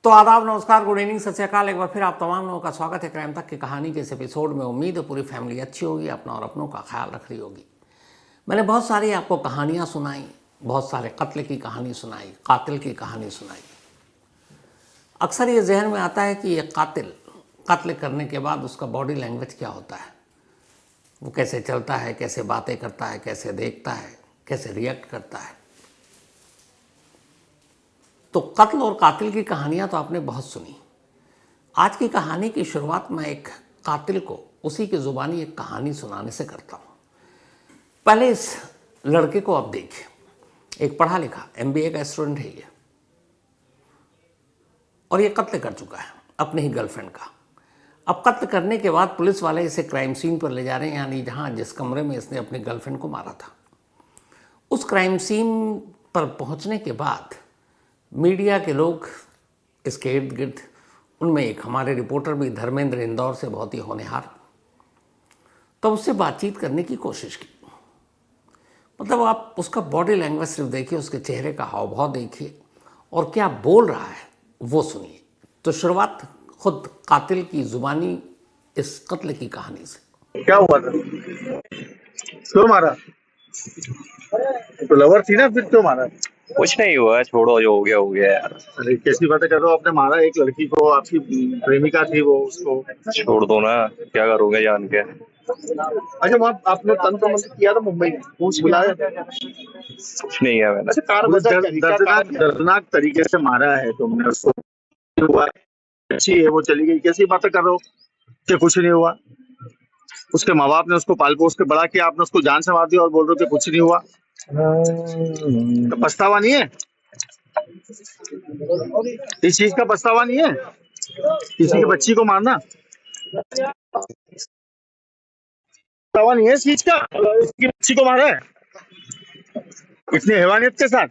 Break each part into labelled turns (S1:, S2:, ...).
S1: तो आदाब, नमस्कार, गुड इवनिंग, सत श्री अकाल। एक बार फिर आप तमाम लोगों का स्वागत है क्राइम तक की कहानी के इस एपिसोड में। उम्मीद है पूरी फैमिली अच्छी होगी, अपना और अपनों का ख्याल रख रही होगी। मैंने बहुत सारी आपको कहानियाँ सुनाई, बहुत सारे कत्ल की कहानी सुनाई, कातिल की कहानी सुनाई। अक्सर ये जहन में आता है कि ये कातिल कत्ल करने के बाद उसका बॉडी लैंग्वेज क्या होता है, वो कैसे चलता है, कैसे बातें करता है, कैसे देखता है, कैसे रिएक्ट करता है। तो कत्ल और कातिल की कहानियां तो आपने बहुत सुनी। आज की कहानी की शुरुआत मैं एक कातिल को उसी की ज़ुबानी एक कहानी सुनाने से करता हूं। पहले इस लड़के को आप देखिए, एक पढ़ा लिखा MBA का स्टूडेंट है ये, और ये कत्ल कर चुका है अपने ही गर्लफ्रेंड का। अब कत्ल करने के बाद पुलिस वाले इसे क्राइम सीन पर ले जा रहे हैं, यानी जहां जिस कमरे में इसने अपनी गर्लफ्रेंड को मारा था। उस क्राइम सीन पर पहुंचने के बाद मीडिया के लोग इसके इर्द गिर्द, उनमें एक हमारे रिपोर्टर भी धर्मेंद्र, इंदौर से, बहुत ही होनहार, तब उससे बातचीत करने की कोशिश की। मतलब आप उसका बॉडी लैंग्वेज सिर्फ देखिए, उसके चेहरे का हाव भाव देखिए और क्या बोल रहा है वो सुनिए। तो शुरुआत खुद कातिल की जुबानी इस कत्ल की कहानी से।
S2: क्या हुआ था? क्यों मारा? तो लवर थी ना, फिर क्यों मारा?
S3: कुछ नहीं हुआ, छोड़ो, जो हो गया हो गया यार।
S2: अरे कैसी बातें कर रहे हो? आपने मारा एक लड़की को, आपकी प्रेमिका थी वो, उसको
S3: छोड़ दो ना, क्या करोगे जान के।
S2: अच्छा वहाँ आपने तंत्र मंत्र किया था मुंबई में, पूछ बुलाया?
S3: कुछ नहीं है मैंने।
S2: दर्दनाक तरीके से मारा है तुमने उसको। हुआ अच्छी है, वो चली गई, कैसी बातें कर रहे हो कि कुछ नहीं हुआ? उसके माँ बाप ने उसको पाल पोस के बड़ा किया, आपने उसको जान से मार दिया और बोल रहे हो कि कुछ नहीं हुआ। तो पछतावा नहीं है? इस चीज का पछतावा नहीं है? किसी की बच्ची को मारना पछतावा नहीं है इस चीज का? इसकी बच्ची को मारा है इतनी हैवानियत के साथ।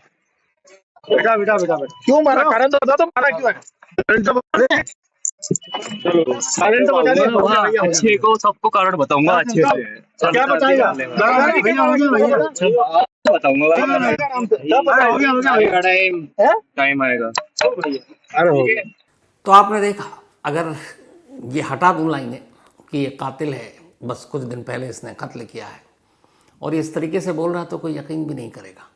S2: बेटा बेटा बेटा बेटा क्यों मारा? कारण तो बता दो, मारा क्यों है? कारण तो बता दे।
S3: अच्छे को सबको कारण बताऊंगा, अच्छे से।
S2: क्या बताएगा?
S3: बताऊंगा, टाइम आएगा।
S2: अरे
S1: तो आपने देखा, अगर ये हटा दूं लाइनें कि ये कातिल है, बस कुछ दिन पहले इसने कत्ल किया है, और इस तरीके से बोल रहा तो कोई यकीन भी नहीं करेगा।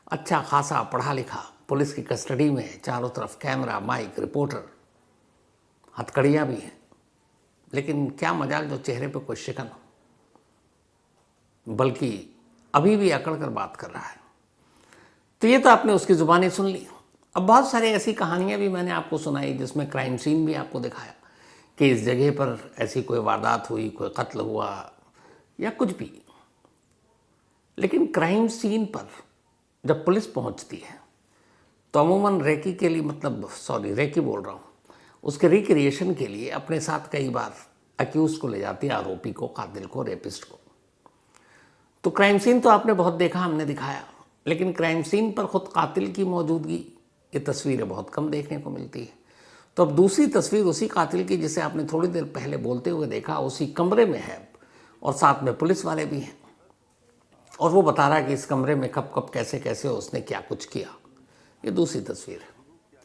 S1: अच्छा खासा पढ़ा लिखा, पुलिस की कस्टडी में है, चारों तरफ कैमरा, माइक, रिपोर्टर, हथकड़ियाँ भी हैं, लेकिन क्या मजाल जो चेहरे पे कोई शिकन हो, बल्कि अभी भी अकड़ कर बात कर रहा है। तो ये तो आपने उसकी ज़ुबानी सुन ली। अब बहुत सारी ऐसी कहानियाँ भी मैंने आपको सुनाई जिसमें क्राइम सीन भी आपको दिखाया कि इस जगह पर ऐसी कोई वारदात हुई, कोई कत्ल हुआ या कुछ भी। लेकिन क्राइम सीन पर जब पुलिस पहुंचती है तो अमूमन रेकी के लिए, रेकी बोल रहा हूँ, उसके रिक्रिएशन के लिए अपने साथ कई बार अक्यूज को ले जाती है, आरोपी को, कातिल को, रेपिस्ट को। तो क्राइम सीन तो आपने बहुत देखा, हमने दिखाया, लेकिन क्राइम सीन पर खुद कातिल की मौजूदगी, ये तस्वीरें बहुत कम देखने को मिलती है। तो अब दूसरी तस्वीर उसी कातिल की जिसे आपने थोड़ी देर पहले बोलते हुए देखा, उसी कमरे में है और साथ में पुलिस वाले भी हैं, और वो बता रहा है कि इस कमरे में कब कब कैसे कैसे उसने क्या कुछ किया। ये दूसरी तस्वीर है,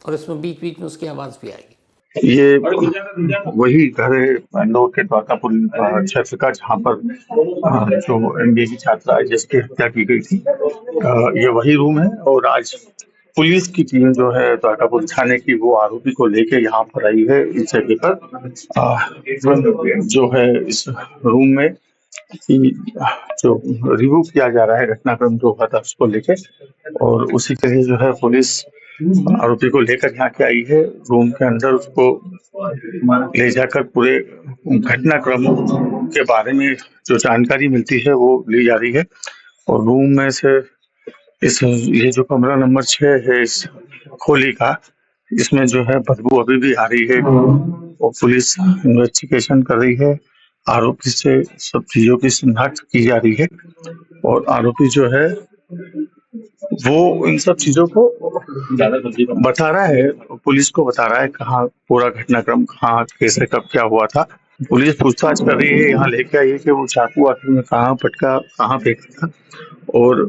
S1: और इसमें बीच बीच में उसकी आवाज़ भी आएगी।
S2: ये वही घर है इंदौर के द्वारकापुर क्षेत्र का, जहाँ पर जो MBA की छात्रा जिसकी हत्या की गई थी, ये वही रूम है। और आज पुलिस की टीम जो है द्वारकापुर थाने की, वो आरोपी को लेके यहाँ पर आई है इस जगह पर। जो है इस रूम में जो रिव्यू किया जा रहा है घटनाक्रम जो हुआ था उसको लेके, और उसी तरह जो है पुलिस आरोपी को लेकर यहाँ के आई है। रूम के अंदर उसको ले जाकर पूरे घटनाक्रम के बारे में जो जानकारी मिलती है वो ली जा रही है। और रूम में से ये जो कमरा नंबर 6 है इस खोली का, इसमें जो है बदबू अभी भी आ रही है, और पुलिस इन्वेस्टिगेशन कर रही है। आरोपी से सब चीजों की शिनाख्त की जा रही है, और आरोपी जो है वो इन सब चीजों को बता रहा है, पुलिस को बता रहा है कहाँ पूरा घटनाक्रम, कहाँ कैसे कब क्या हुआ था। पुलिस पूछताछ कर रही है, यहाँ लेके आई है कि वो चाकू आखिर में कहाँ पटका, कहाँ फेंका था। और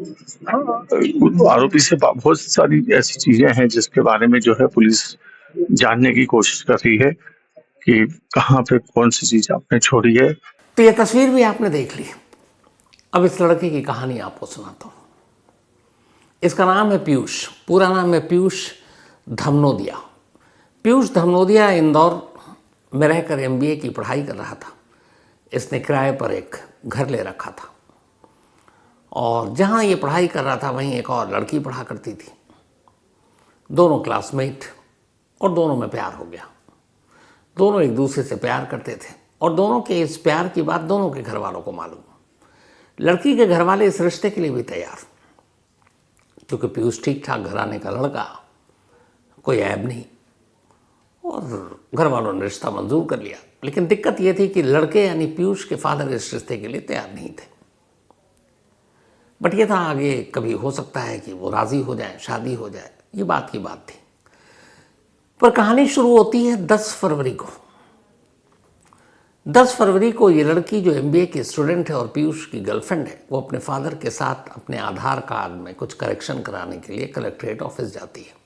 S2: आरोपी से बहुत सारी ऐसी चीजें हैं जिसके बारे में जो है पुलिस जानने की कोशिश कर रही है कि कहाँ पे कौन सी चीज आपने छोड़ी है।
S1: तो ये तस्वीर भी आपने देख ली। अब इस लड़के की कहानी आपको सुनाता हूँ। इसका नाम है पीयूष, पूरा नाम है पीयूष धमनोदिया। पीयूष धमनोदिया इंदौर में रहकर एमबीए की पढ़ाई कर रहा था। इसने किराए पर एक घर ले रखा था और जहाँ ये पढ़ाई कर रहा था वहीं एक और लड़की पढ़ा करती थी। दोनों क्लासमेट और दोनों में प्यार हो गया। दोनों एक दूसरे से प्यार करते थे और दोनों के इस प्यार की बात दोनों के घर वालों को मालूम। लड़की के घर वाले इस रिश्ते के लिए भी तैयार, क्योंकि पीयूष ठीक ठाक घराने का लड़का, कोई ऐब नहीं, और घर वालों ने रिश्ता मंजूर कर लिया। लेकिन दिक्कत यह थी कि लड़के यानी पीयूष के फादर इस रिश्ते के लिए तैयार नहीं थे। बट ये था आगे कभी हो सकता है कि वो राजी हो जाए, शादी हो जाए, ये बात की बात थी। पर कहानी शुरू होती है 10 फरवरी को। 10 फरवरी को ये लड़की जो एमबीए की स्टूडेंट है और पीयूष की गर्लफ्रेंड है, वो अपने फादर के साथ अपने आधार कार्ड में कुछ करेक्शन कराने के लिए कलेक्ट्रेट ऑफिस जाती है।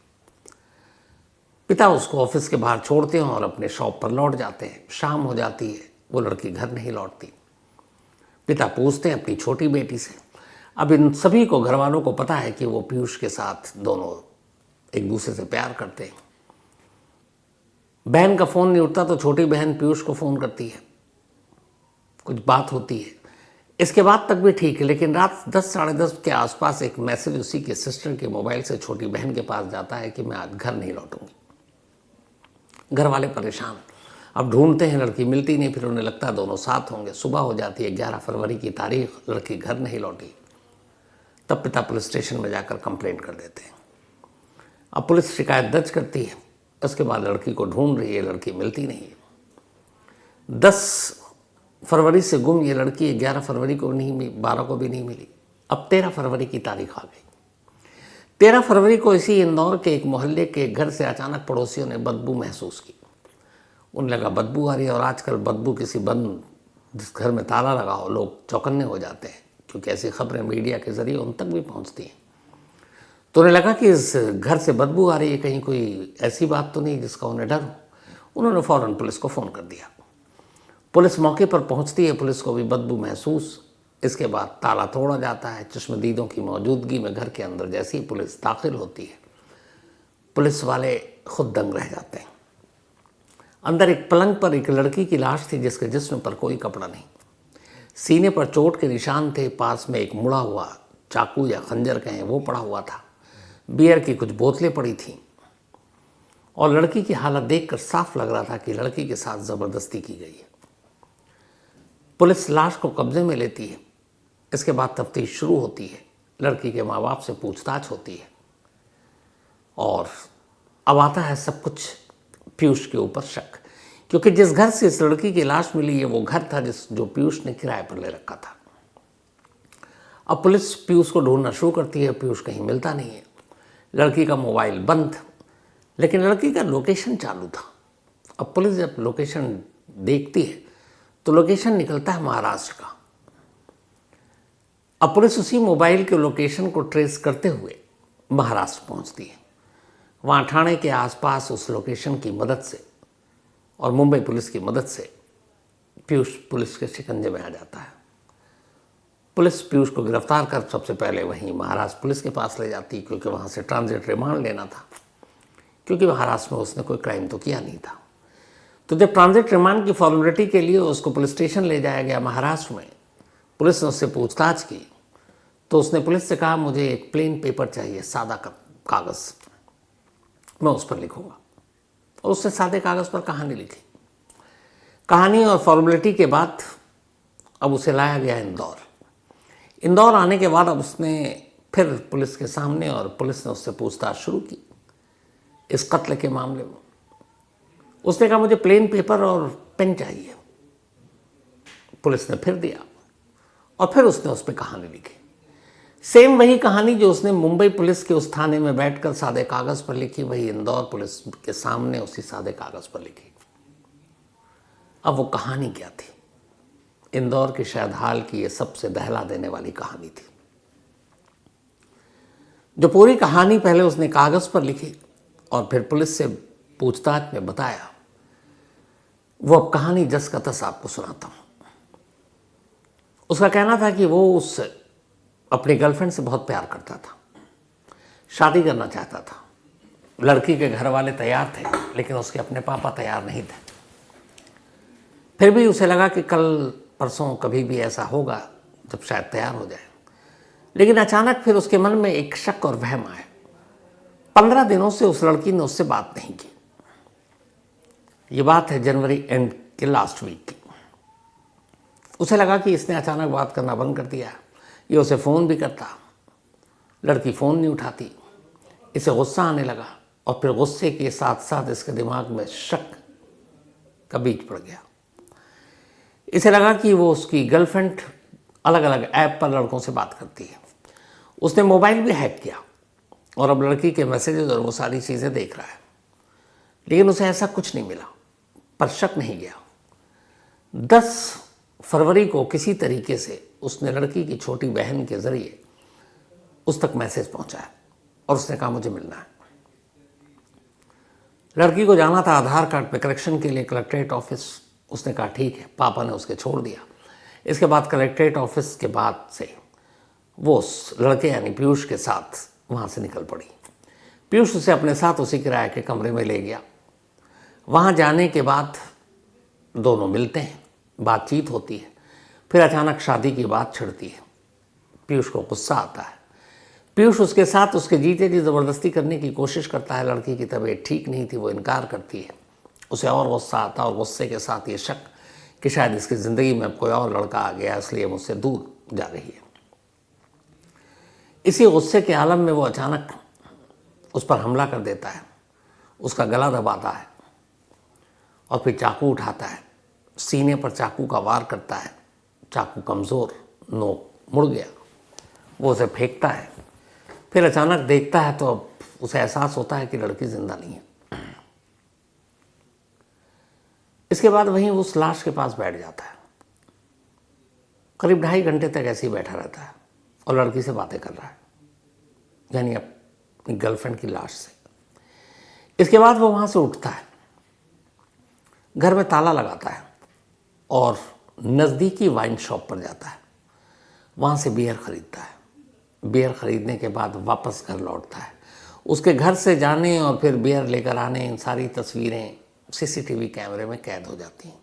S1: पिता उसको ऑफिस के बाहर छोड़ते हैं और अपने शॉप पर लौट जाते हैं। शाम हो जाती है, वो लड़की घर नहीं लौटती। पिता पूछते हैं अपनी छोटी बेटी से। अब इन सभी को, घर वालों को पता है कि वो पीयूष के साथ दोनों एक दूसरे से प्यार करते हैं। बहन का फ़ोन नहीं उठता तो छोटी बहन पीयूष को फ़ोन करती है, कुछ बात होती है। इसके बाद तक भी ठीक है, लेकिन रात 10 साढ़े 10 के आसपास एक मैसेज उसी के सिस्टर के मोबाइल से छोटी बहन के पास जाता है कि मैं आज घर नहीं लौटूंगी। घर वाले परेशान, अब ढूंढते हैं, लड़की मिलती नहीं। फिर उन्हें लगता है दोनों साथ होंगे। सुबह हो जाती है, 11 फरवरी की तारीख, लड़की घर नहीं लौटी। तब पिता पुलिस स्टेशन में जाकर कंप्लेंट कर देते हैं। अब पुलिस शिकायत दर्ज करती है। उसके बाद लड़की को ढूंढ रही है, लड़की मिलती नहीं है। 10 फरवरी से गुम ये लड़की 11 फरवरी को नहीं मिली, 12 को भी नहीं मिली। अब 13 फरवरी की तारीख आ गई। 13 फरवरी को इसी इंदौर के एक मोहल्ले के घर से अचानक पड़ोसियों ने बदबू महसूस की। उन्हें लगा बदबू आ रही है, और आजकल बदबू किसी बंद जिस घर में ताला लगा हो, लोग चौकन्ने हो जाते हैं, क्योंकि ऐसी खबरें मीडिया के जरिए उन तक भी पहुंचती हैं। तो उन्हें लगा कि इस घर से बदबू आ रही है, कहीं कोई ऐसी बात तो नहीं जिसका उन्हें डर हो। उन्होंने फ़ौरन पुलिस को फ़ोन कर दिया। पुलिस मौके पर पहुंचती है, पुलिस को भी बदबू महसूस। इसके बाद ताला तोड़ा जाता है। चश्मदीदों की मौजूदगी में घर के अंदर जैसे ही पुलिस दाखिल होती है, पुलिस वाले खुद दंग रह जाते हैं। अंदर एक पलंग पर एक लड़की की लाश थी जिसके जिस्म पर कोई कपड़ा नहीं। सीने पर चोट के निशान थे। पास में एक मुड़ा हुआ चाकू या खंजर कहें वो पड़ा हुआ था। बियर की कुछ बोतलें पड़ी थीं और लड़की की हालत देखकर साफ लग रहा था कि लड़की के साथ ज़बरदस्ती की गई है। पुलिस लाश को कब्जे में लेती है। इसके बाद तफ्तीश शुरू होती है। लड़की के माँ बाप से पूछताछ होती है और अब आता है सब कुछ पीयूष के ऊपर शक, क्योंकि जिस घर से इस लड़की की लाश मिली है वो घर था जो पीयूष ने किराए पर ले रखा था। अब पुलिस पीयूष को ढूंढना शुरू करती है। पीयूष कहीं मिलता नहीं है। लड़की का मोबाइल बंद, लेकिन लड़की का लोकेशन चालू था। अब पुलिस जब लोकेशन देखती है तो लोकेशन निकलता है महाराष्ट्र का। अब पुलिस उसी मोबाइल के लोकेशन को ट्रेस करते हुए महाराष्ट्र पहुंचती है। वहाँ ठाणे के आसपास उस लोकेशन की मदद से और मुंबई पुलिस की मदद से पीयूष पुलिस के शिकंजे में आ जाता है। पुलिस पीयूष को गिरफ्तार कर सबसे पहले वहीं महाराष्ट्र पुलिस के पास ले जाती, क्योंकि वहाँ से ट्रांजिट रिमांड लेना था, क्योंकि महाराष्ट्र में उसने कोई क्राइम तो किया नहीं था। तो जब ट्रांजिट रिमांड की फॉर्मेलिटी के लिए उसको पुलिस स्टेशन ले जाया गया महाराष्ट्र में, पुलिस ने उससे पूछताछ की तो उसने पुलिस से कहा मुझे एक प्लेन पेपर चाहिए, सादा कागज़, मैं उस पर लिखूँगा। और उसने सादे कागज़ पर कहानी लिखी। कहानी और फॉर्मेलिटी के बाद अब उसे लाया गया इंदौर। इंदौर आने के बाद अब उसने फिर पुलिस के सामने, और पुलिस ने उससे पूछताछ शुरू की इस कत्ल के मामले में। उसने कहा मुझे प्लेन पेपर और पेन चाहिए। पुलिस ने फिर दिया और फिर उसने उस पर कहानी लिखी। सेम वही कहानी जो उसने मुंबई पुलिस के उस थाने में बैठकर सादे कागज़ पर लिखी, वही इंदौर पुलिस के सामने उसी सादे कागज़ पर लिखी। अब वो कहानी क्या थी? इंदौर के शायद हाल की ये सबसे दहला देने वाली कहानी थी। जो पूरी कहानी पहले उसने कागज़ पर लिखी और फिर पुलिस से पूछताछ में बताया, वो अब कहानी जस का तस आपको सुनाता हूँ। उसका कहना था कि वो उस अपनी गर्लफ्रेंड से बहुत प्यार करता था, शादी करना चाहता था। लड़की के घर वाले तैयार थे, लेकिन उसके अपने पापा तैयार नहीं थे। फिर भी उसे लगा कि कल परसों कभी भी ऐसा होगा जब शायद तैयार हो जाए। लेकिन अचानक फिर उसके मन में एक शक और वहम आया। 15 दिनों से उस लड़की ने उससे बात नहीं की। ये बात है जनवरी एंड के लास्ट वीक की। उसे लगा कि इसने अचानक बात करना बंद कर दिया। ये उसे फ़ोन भी करता, लड़की फ़ोन नहीं उठाती। इसे गुस्सा आने लगा और फिर गुस्से के साथ साथ इसके दिमाग में शक का बीज पड़ गया। इसे लगा कि वो उसकी गर्लफ्रेंड अलग अलग ऐप पर लड़कों से बात करती है। उसने मोबाइल भी हैक किया और अब लड़की के मैसेजेस और वो सारी चीज़ें देख रहा है, लेकिन उसे ऐसा कुछ नहीं मिला। पर शक नहीं गया। 10 फरवरी को किसी तरीके से उसने लड़की की छोटी बहन के ज़रिए उस तक मैसेज पहुंचाया और उसने कहा मुझे मिलना है। लड़की को जाना था आधार कार्ड पे करेक्शन के लिए कलेक्ट्रेट ऑफिस। उसने कहा ठीक है, पापा ने उसके छोड़ दिया। इसके बाद कलेक्ट्रेट ऑफिस के बाद से वो उस लड़के यानी पीयूष के साथ वहाँ से निकल पड़ी। पीयूष उसे अपने साथ उसी किराए के कमरे में ले गया। वहाँ जाने के बाद दोनों मिलते हैं, बातचीत होती है। फिर अचानक शादी की बात छिड़ती है। पीयूष को गुस्सा आता है। पीयूष उसके साथ उसके जीते जी ज़बरदस्ती करने की कोशिश करता है। लड़की की तबीयत ठीक नहीं थी, वो इनकार करती है। उसे और गुस्सा आता है और गुस्से के साथ ये शक कि शायद इसकी ज़िंदगी में कोई और लड़का आ गया, इसलिए मुझसे दूर जा रही है। इसी गुस्से के आलम में वो अचानक उस पर हमला कर देता है, उसका गला दबाता है और फिर चाकू उठाता है, सीने पर चाकू का वार करता है। चाकू कमज़ोर, नोक मुड़ गया। वो उसे फेंकता है। फिर अचानक देखता है तो अब उसे एहसास होता है कि लड़की जिंदा नहीं है। इसके बाद वहीं उस लाश के पास बैठ जाता है। करीब 2.5 घंटे तक ऐसे ही बैठा रहता है और लड़की से बातें कर रहा है, यानी अपनी गर्लफ्रेंड की लाश से। इसके बाद वो वहाँ से उठता है, घर में ताला लगाता है और नज़दीकी वाइन शॉप पर जाता है। वहाँ से बियर खरीदता है। बियर खरीदने के बाद वापस घर लौटता है। उसके घर से जाने और फिर बियर लेकर आने, इन सारी तस्वीरें सीसीटीवी कैमरे में कैद हो जाती हैं।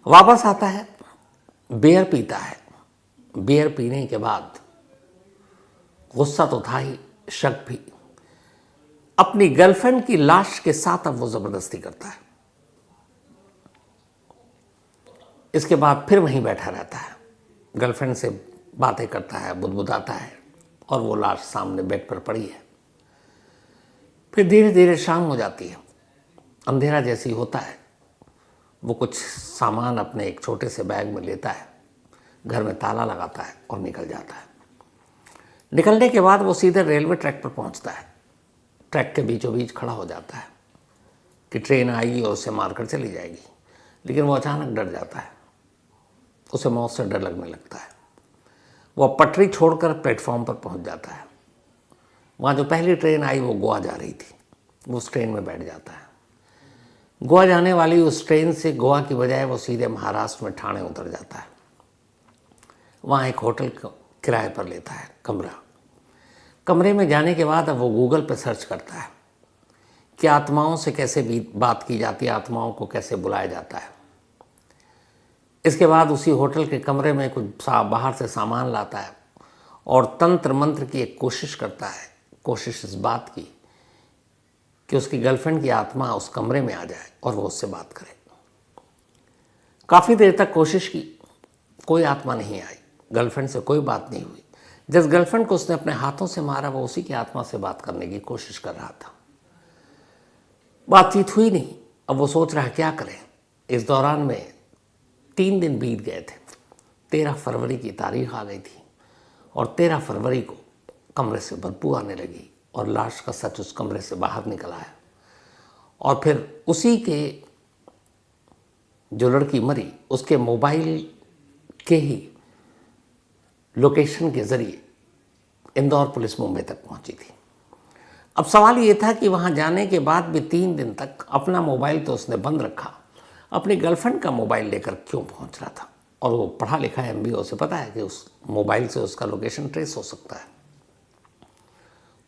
S1: वापस आता है, बियर पीता है। बियर पीने के बाद गुस्सा तो था ही, शक भी। अपनी गर्लफ्रेंड की लाश के साथ अब वो ज़बरदस्ती करता है। इसके बाद फिर वहीं बैठा रहता है, गर्लफ्रेंड से बातें करता है, बुदबुदाता है और वो लाश सामने बेड पर पड़ी है। फिर धीरे धीरे शाम हो जाती है, अंधेरा जैसी होता है। वो कुछ सामान अपने एक छोटे से बैग में लेता है, घर में ताला लगाता है और निकल जाता है। निकलने के बाद वो सीधे रेलवे ट्रैक पर पहुंचता है। ट्रैक के बीचों बीच खड़ा हो जाता है कि ट्रेन आएगी और उसे मारकर चली जाएगी, लेकिन वो अचानक डर जाता है। उसे मौत से डर लगने लगता है। वो पटरी छोड़कर प्लेटफॉर्म पर पहुंच जाता है। वहाँ जो पहली ट्रेन आई वो गोवा जा रही थी। वो उस ट्रेन में बैठ जाता है। गोवा जाने वाली उस ट्रेन से गोवा की बजाय वो सीधे महाराष्ट्र में ठाणे उतर जाता है। वहाँ एक होटल किराए पर लेता है कमरा। कमरे में जाने के बाद अब वो गूगल पर सर्च करता है कि आत्माओं से कैसे बात की जाती है, आत्माओं को कैसे बुलाया जाता है। इसके बाद उसी होटल के कमरे में कुछ बाहर से सामान लाता है और तंत्र मंत्र की एक कोशिश करता है। कोशिश इस बात की कि उसकी गर्लफ्रेंड की आत्मा उस कमरे में आ जाए और वो उससे बात करे। काफ़ी देर तक कोशिश की, कोई आत्मा नहीं आई, गर्लफ्रेंड से कोई बात नहीं हुई। जिस गर्लफ्रेंड को उसने अपने हाथों से मारा वो उसी की आत्मा से बात करने की कोशिश कर रहा था। बातचीत हुई नहीं। अब वो सोच रहा है क्या करें। इस दौरान में 3 दिन बीत गए थे। 13 फरवरी की तारीख आ गई थी और 13 फरवरी को कमरे से बदबू आने लगी और लाश का सच उस कमरे से बाहर निकल आया। और फिर उसी के जो लड़की मरी उसके मोबाइल के ही लोकेशन के ज़रिए इंदौर पुलिस मुंबई तक पहुंची थी। अब सवाल ये था कि वहाँ जाने के बाद भी 3 दिन तक अपना मोबाइल तो उसने बंद रखा, अपनी गर्लफ्रेंड का मोबाइल लेकर क्यों पहुँच रहा था? और वो पढ़ा लिखा है, MBO से पता है कि उस मोबाइल से उसका लोकेशन ट्रेस हो सकता है।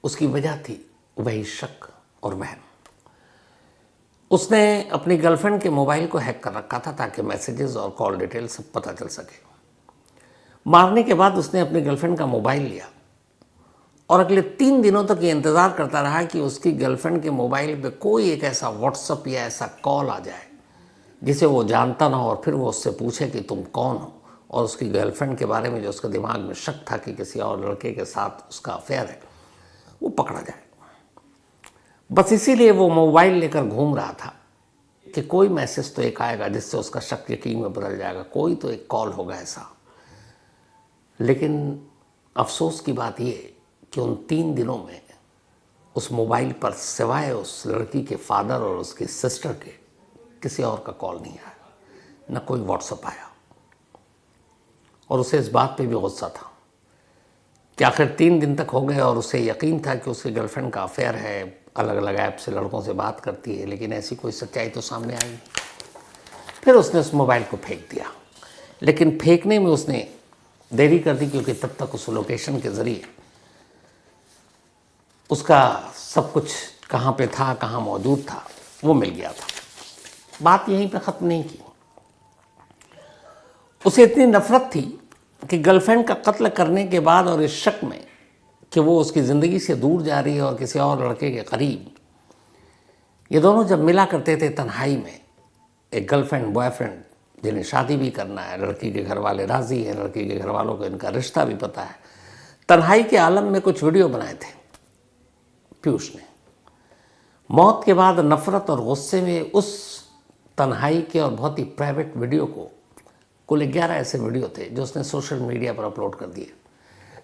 S1: उसकी वजह थी वही शक और वहम। उसने अपनी गर्लफ्रेंड के मोबाइल को हैक कर रखा था ताकि मैसेजेस और कॉल डिटेल सब पता चल सके। मारने के बाद उसने अपनी गर्लफ्रेंड का मोबाइल लिया और अगले 3 दिनों तक ये इंतज़ार करता रहा कि उसकी गर्लफ्रेंड के मोबाइल पे कोई एक ऐसा व्हाट्सअप या ऐसा कॉल आ जाए जिसे वो जानता ना हो, और फिर वो उससे पूछे कि तुम कौन हो, और उसकी गर्लफ्रेंड के बारे में जो उसके दिमाग में शक था कि किसी और लड़के के साथ उसका अफेयर है, वो पकड़ा जाए। बस इसीलिए वो मोबाइल लेकर घूम रहा था कि कोई मैसेज तो एक आएगा जिससे उसका शक यकीन में बदल जाएगा, कोई तो एक कॉल होगा ऐसा। लेकिन अफसोस की बात ये कि उन 3 दिनों में उस मोबाइल पर सिवाय उस लड़की के फादर और उसकी सिस्टर के किसी और का कॉल नहीं आया, न कोई व्हाट्सएप आया। और उसे इस बात पे भी गुस्सा था कि आखिर 3 दिन तक हो गए और उसे यकीन था कि उसकी गर्लफ्रेंड का अफेयर है, अलग अलग ऐप से लड़कों से बात करती है, लेकिन ऐसी कोई सच्चाई तो सामने आई नहीं। फिर उसने उस मोबाइल को फेंक दिया, लेकिन फेंकने में उसने देरी कर दी क्योंकि तब तक उस लोकेशन के ज़रिए उसका सब कुछ कहाँ पे था, कहाँ मौजूद था, वो मिल गया था। बात यहीं पे ख़त्म नहीं की। उसे इतनी नफरत थी कि गर्लफ्रेंड का कत्ल करने के बाद और इस शक में कि वो उसकी ज़िंदगी से दूर जा रही है और किसी और लड़के के करीब, ये दोनों जब मिला करते थे तन्हाई में, एक गर्लफ्रेंड बॉयफ्रेंड जिन्हें शादी भी करना है, लड़की के घर वाले राज़ी हैं, लड़की के घर वालों को इनका रिश्ता भी पता है, तन्हाई के आलम में कुछ वीडियो बनाए थे पीयूष ने। मौत के बाद नफरत और गुस्से में उस तन्हाई के और बहुत ही प्राइवेट वीडियो को, कुल 11 ऐसे वीडियो थे जो उसने सोशल मीडिया पर अपलोड कर दिए,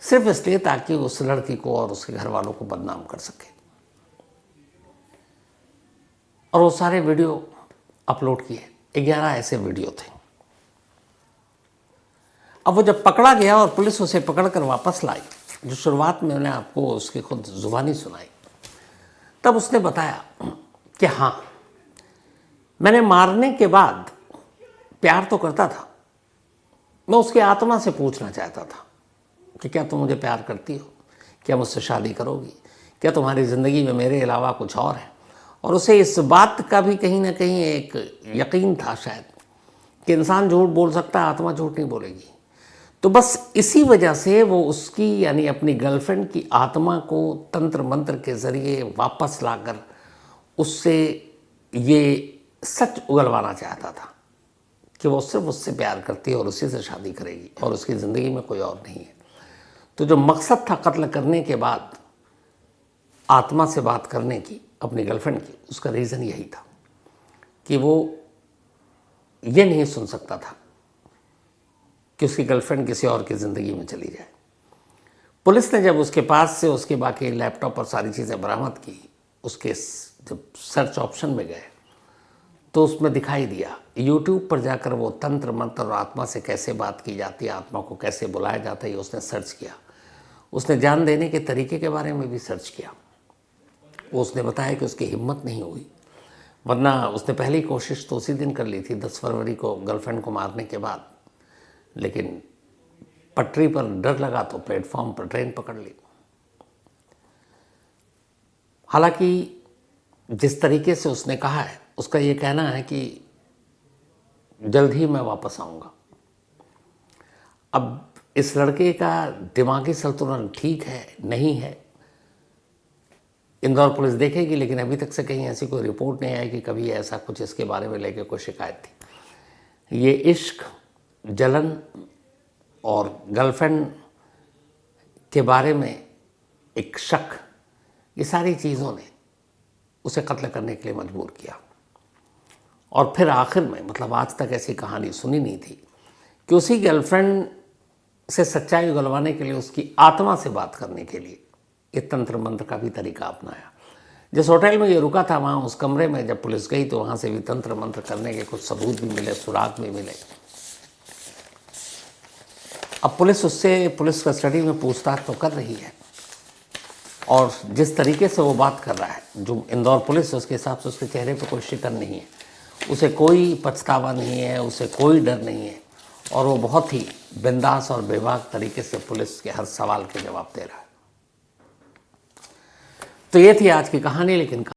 S1: सिर्फ इसलिए ताकि उस लड़की को और उसके घर वालों को बदनाम कर सके। और वो सारे वीडियो अपलोड किए, 11 ऐसे वीडियो थे। अब वो जब पकड़ा गया और पुलिस उसे पकड़कर वापस लाई, जो शुरुआत में मैंने आपको उसकी खुद जुबानी सुनाई, तब उसने बताया कि हाँ, मैंने मारने के बाद प्यार तो करता था, मैं उसकी आत्मा से पूछना चाहता था कि क्या तुम मुझे प्यार करती हो, क्या मुझसे शादी करोगी, क्या तुम्हारी ज़िंदगी में मेरे अलावा कुछ और है। और उसे इस बात का भी कहीं ना कहीं एक यकीन था शायद कि इंसान झूठ बोल सकता है, आत्मा झूठ नहीं बोलेगी। तो बस इसी वजह से वो उसकी यानी अपनी गर्लफ्रेंड की आत्मा को तंत्र मंत्र के ज़रिए वापस लाकर उससे ये सच उगलवाना चाहता था कि वो सिर्फ उससे प्यार करती है और उसी से शादी करेगी और उसकी ज़िंदगी में कोई और नहीं है। तो जो मकसद था कत्ल करने के बाद आत्मा से बात करने की अपनी गर्लफ्रेंड की, उसका रीज़न यही था कि वो ये नहीं सुन सकता था कि उसकी गर्लफ्रेंड किसी और की ज़िंदगी में चली जाए। पुलिस ने जब उसके पास से उसके बाकी लैपटॉप और सारी चीज़ें बरामद की, उसके जब सर्च ऑप्शन में गए तो उसमें दिखाई दिया, यूट्यूब पर जाकर वो तंत्र मंत्र और आत्मा से कैसे बात की जाती है, आत्मा को कैसे बुलाया जाता है, ये उसने सर्च किया। उसने जान देने के तरीके के बारे में भी सर्च किया। वो उसने बताया कि उसकी हिम्मत नहीं हुई, वरना उसने पहली कोशिश तो उसी दिन कर ली थी 10 फरवरी को गर्लफ्रेंड को मारने के बाद, लेकिन पटरी पर डर लगा तो प्लेटफॉर्म पर ट्रेन पकड़ ली। हालांकि जिस तरीके से उसने कहा है, उसका ये कहना है कि जल्द ही मैं वापस आऊँगा। अब इस लड़के का दिमागी संतुलन ठीक है नहीं है, इंदौर पुलिस देखेगी, लेकिन अभी तक से कहीं ऐसी कोई रिपोर्ट नहीं आई कि कभी ऐसा कुछ इसके बारे में लेके कोई शिकायत थी। ये इश्क, जलन और गर्लफ्रेंड के बारे में एक शक, ये सारी चीज़ों ने उसे कत्ल करने के लिए मजबूर किया। और फिर आखिर में, मतलब आज तक ऐसी कहानी सुनी नहीं थी कि उसी गर्लफ्रेंड से सच्चाई उगलवाने के लिए, उसकी आत्मा से बात करने के लिए ये तंत्र मंत्र का भी तरीका अपनाया। जिस होटल में ये रुका था, वहाँ उस कमरे में जब पुलिस गई तो वहाँ से भी तंत्र मंत्र करने के कुछ सबूत भी मिले, सुराग भी मिले। अब पुलिस उससे पुलिस कस्टडी में पूछताछ तो कर रही है और जिस तरीके से वो बात कर रहा है, जो इंदौर पुलिस है, उसके हिसाब से उसके चेहरे पे कोई शिकन नहीं है, उसे कोई पछतावा नहीं है, उसे कोई डर नहीं है, और वो बहुत ही बिंदास और बेबाक तरीके से पुलिस के हर सवाल के जवाब दे रहा है। तो ये थी आज की कहानी, लेकिन